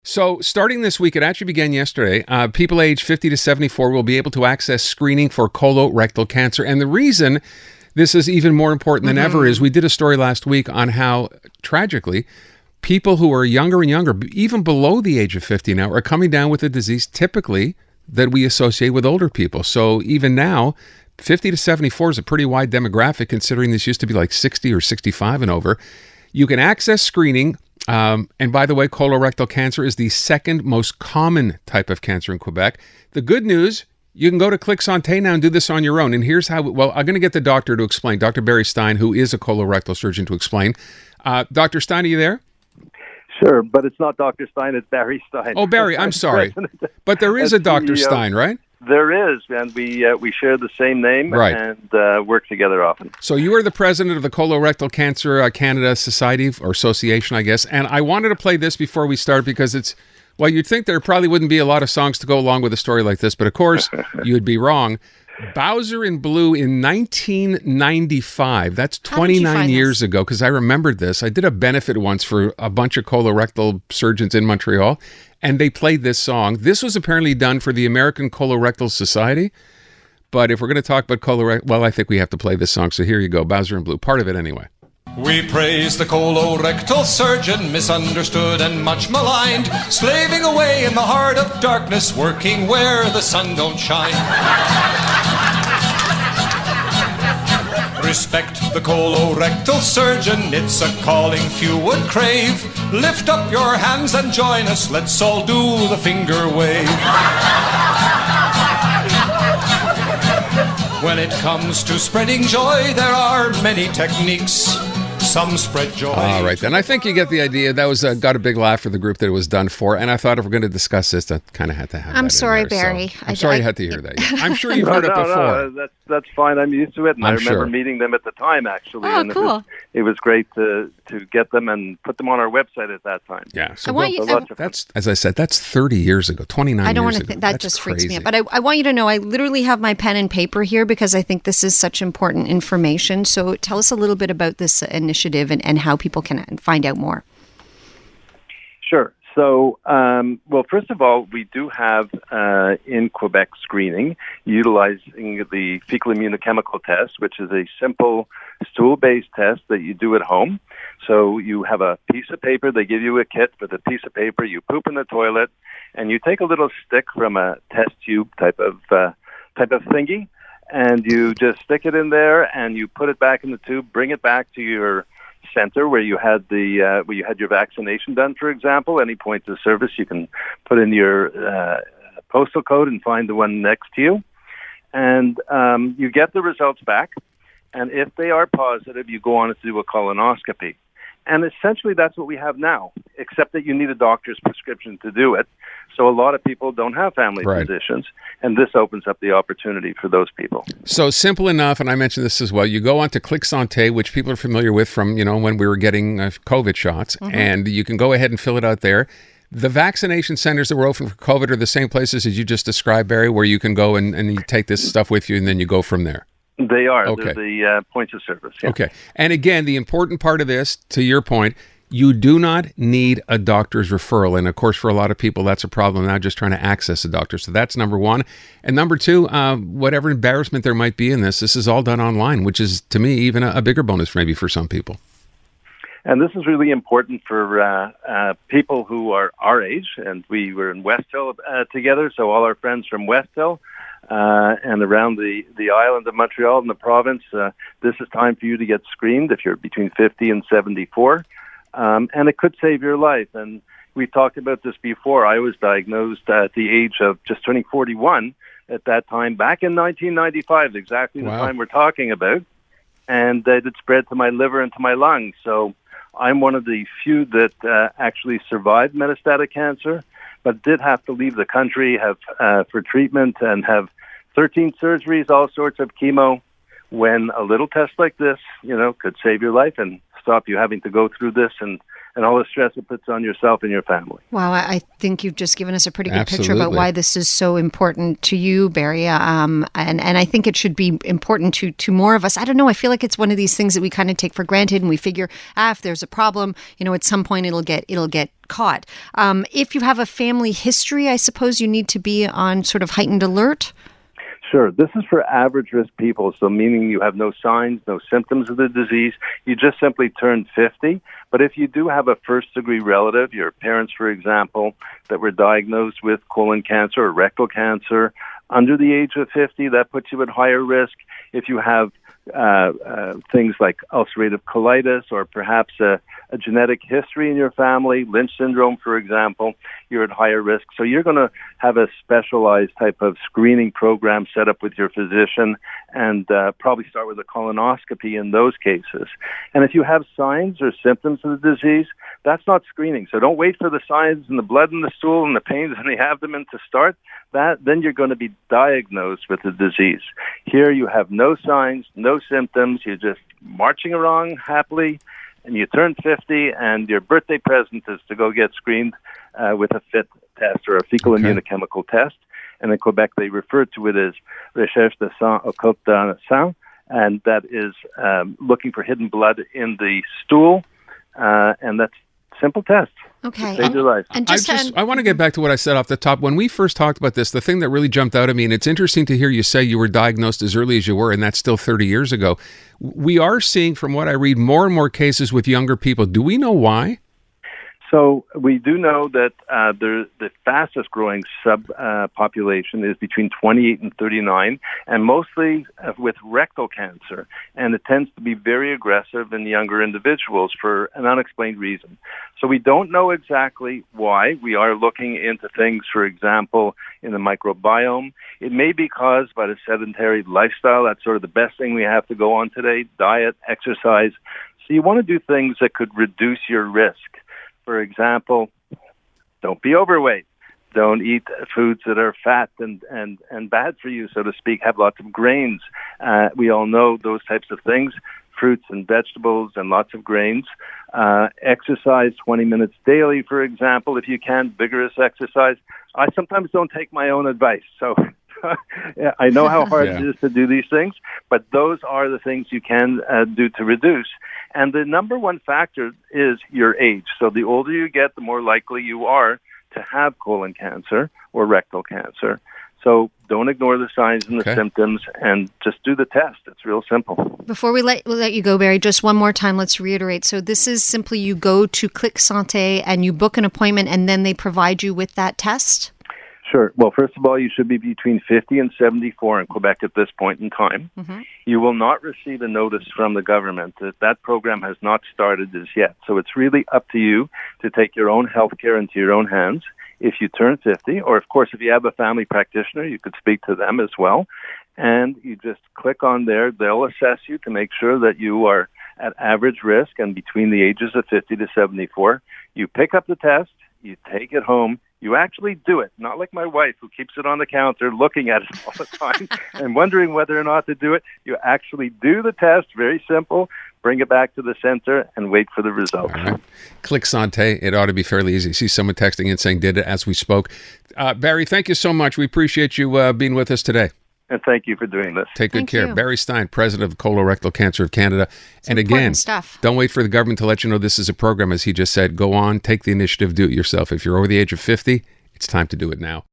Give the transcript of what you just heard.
So starting this week, it actually began yesterday, people aged 50 to 74 will be able to access screening for colorectal cancer. And the reason this is even more important than ever is we did a story last week on how, tragically, people who are younger and younger, even below the age of 50 now, are coming down with a disease typically that we associate with older people. So even now, 50 to 74 is a pretty wide demographic, considering this used to be like 60 or 65 and over. You can access screening. And by the way, colorectal cancer is the second most common type of cancer in Quebec. The good news, you can go to Click Santé now and do this on your own. And here's how, well, I'm going to get the doctor to explain, Dr. Barry Stein, who is a colorectal surgeon, to explain. Dr. Stein, are you there? Sure, but it's not Dr. Stein, it's Barry Stein. Oh, Barry, I'm sorry. But there is a Dr. Stein, right? There is, and we share the same name, right, and work together often. So you are the president of the Colorectal Cancer Canada Society, or Association, I guess, and I wanted to play this before we start because it's, well, you'd think there probably wouldn't be a lot of songs to go along with a story like this, but of course, you would be wrong. Bowser in Blue in 1995. That's 29 years ago, because I remembered this. I did a benefit once for a bunch of colorectal surgeons in Montreal, and they played this song. This was apparently done for the American Colorectal Society, but if we're going to talk about colorectal, well, I think we have to play this song, so here you go, Bowser in Blue, part of it anyway. We praise the colorectal surgeon, misunderstood and much maligned, slaving away in the heart of darkness, working where the sun don't shine. Respect the colorectal surgeon, it's a calling few would crave. Lift up your hands and join us, let's all do the finger wave. When it comes to spreading joy, there are many techniques. Some spread joy. All right, then. I think you get the idea. That was got a big laugh for the group that it was done for. And I thought if we're going to discuss this, that kind of had to happen. I'm sorry, Barry. So I'm sorry you had to hear that. Yeah. I'm sure you've heard it before. No, that's fine. I'm used to it. And I remember meeting them at the time, actually. Oh, and cool. It was great to get them and put them on our website at that time. Yeah. So that's, as I said, that's 30 years ago, 29 years ago. I don't want to think that just freaks me out. But I want you to know I literally have my pen and paper here because I think this is such important information. So tell us a little bit about this initiative and how people can find out more. Sure. So, well, first of all, we do have in Quebec screening utilizing the fecal immunochemical test, which is a simple stool-based test that you do at home. So you have a piece of paper. They give you a kit for the piece of paper. You poop in the toilet, and you take a little stick from a test tube type of thingy, and you just stick it in there, and you put it back in the tube. Bring it back to your center where you had your vaccination done, for example. Any point of service, you can put in your postal code and find the one next to you, and you get the results back. And if they are positive, you go on to do a colonoscopy. And essentially, that's what we have now, except that you need a doctor's prescription to do it. So a lot of people don't have family physicians, and this opens up the opportunity for those people. So simple enough, and I mentioned this as well, you go on to Click Santé, which people are familiar with from, when we were getting COVID shots, and you can go ahead and fill it out there. The vaccination centers that were open for COVID are the same places as you just described, Barry, where you can go and you take this stuff with you, and then you go from there. They are. Okay. They're the points of service. Yeah. Okay. And again, the important part of this, to your point, you do not need a doctor's referral. And of course, for a lot of people, that's a problem now, just trying to access a doctor. So that's number one. And number two, whatever embarrassment there might be in this is all done online, which is, to me, even a bigger bonus maybe for some people. And this is really important for people who are our age. And we were in West Hill together, so all our friends from West Hill and around the island of Montreal in the province, this is time for you to get screened if you're between 50 and 74. And it could save your life. And we talked about this before. I was diagnosed at the age of just turning 41 at that time, back in 1995, exactly the time we're talking about. And it had spread to my liver and to my lungs. So I'm one of the few that actually survived metastatic cancer, but did have to leave the country for treatment and have 13 surgeries, all sorts of chemo, when a little test like this, could save your life and stop you having to go through this and and all the stress it puts on yourself and your family. Wow, I think you've just given us a pretty good picture about why this is so important to you, Barry. And I think it should be important to more of us. I don't know. I feel like it's one of these things that we kind of take for granted, and we figure, if there's a problem, at some point it'll get caught. If you have a family history, I suppose you need to be on sort of heightened alert. Sure. This is for average risk people, so meaning you have no signs, no symptoms of the disease. You just simply turned 50. But if you do have a first-degree relative, your parents, for example, that were diagnosed with colon cancer or rectal cancer under the age of 50, that puts you at higher risk. If you have things like ulcerative colitis or perhaps a genetic history in your family, Lynch syndrome, for example, you're at higher risk. So you're going to have a specialized type of screening program set up with your physician and probably start with a colonoscopy in those cases. And if you have signs or symptoms of the disease, that's not screening. So don't wait for the signs and the blood in the stool and the pains in the abdomen to start. Then you're going to be diagnosed with the disease. Here you have no signs, no symptoms. You're just marching around happily, and you turn 50, and your birthday present is to go get screened with a FIT test or a fecal immunochemical test. And in Quebec, they refer to it as recherche de sang occulte dans le sang, and that is looking for hidden blood in the stool, and that's simple test. Okay. Save your life. And I want to get back to what I said off the top. When we first talked about this, the thing that really jumped out at me, and it's interesting to hear you say you were diagnosed as early as you were, and that's still 30 years ago. We are seeing, from what I read, more and more cases with younger people. Do we know why? So we do know that the fastest growing subpopulation is between 28 and 39, and mostly with rectal cancer. And it tends to be very aggressive in younger individuals for an unexplained reason. So we don't know exactly why. We are looking into things, for example, in the microbiome. It may be caused by the sedentary lifestyle. That's sort of the best thing we have to go on today: diet, exercise. So you want to do things that could reduce your risk. For example, don't be overweight. Don't eat foods that are fat and bad for you, so to speak. Have lots of grains. We all know those types of things, fruits and vegetables and lots of grains. Exercise 20 minutes daily, for example, if you can, vigorous exercise. I sometimes don't take my own advice, so I know how hard it is to do these things, but those are the things you can do to reduce. And the number one factor is your age. So the older you get, the more likely you are to have colon cancer or rectal cancer. So don't ignore the signs and the symptoms, and just do the test. It's real simple. Before we let you go, Barry, just one more time, let's reiterate. So this is simply you go to Click Santé and you book an appointment, and then they provide you with that test? Sure. Well, first of all, you should be between 50 and 74 in Quebec at this point in time. Mm-hmm. You will not receive a notice from the government that program has not started as yet. So it's really up to you to take your own health care into your own hands if you turn 50, or of course, if you have a family practitioner, you could speak to them as well. And you just click on there. They'll assess you to make sure that you are at average risk and between the ages of 50 to 74. You pick up the test, you take it home, you actually do it, not like my wife who keeps it on the counter looking at it all the time and wondering whether or not to do it. You actually do the test, very simple, bring it back to the center and wait for the results. All right. Click Santé. It ought to be fairly easy. See someone texting in saying did it as we spoke. Barry, thank you so much. We appreciate you being with us today. And thank you for doing this. Take good Thank care. you. Barry Stein, president of Colorectal Cancer of Canada. And again, stuff. Don't wait for the government to let you know this is a program. As he just said, go on, take the initiative, do it yourself. If you're over the age of 50, it's time to do it now.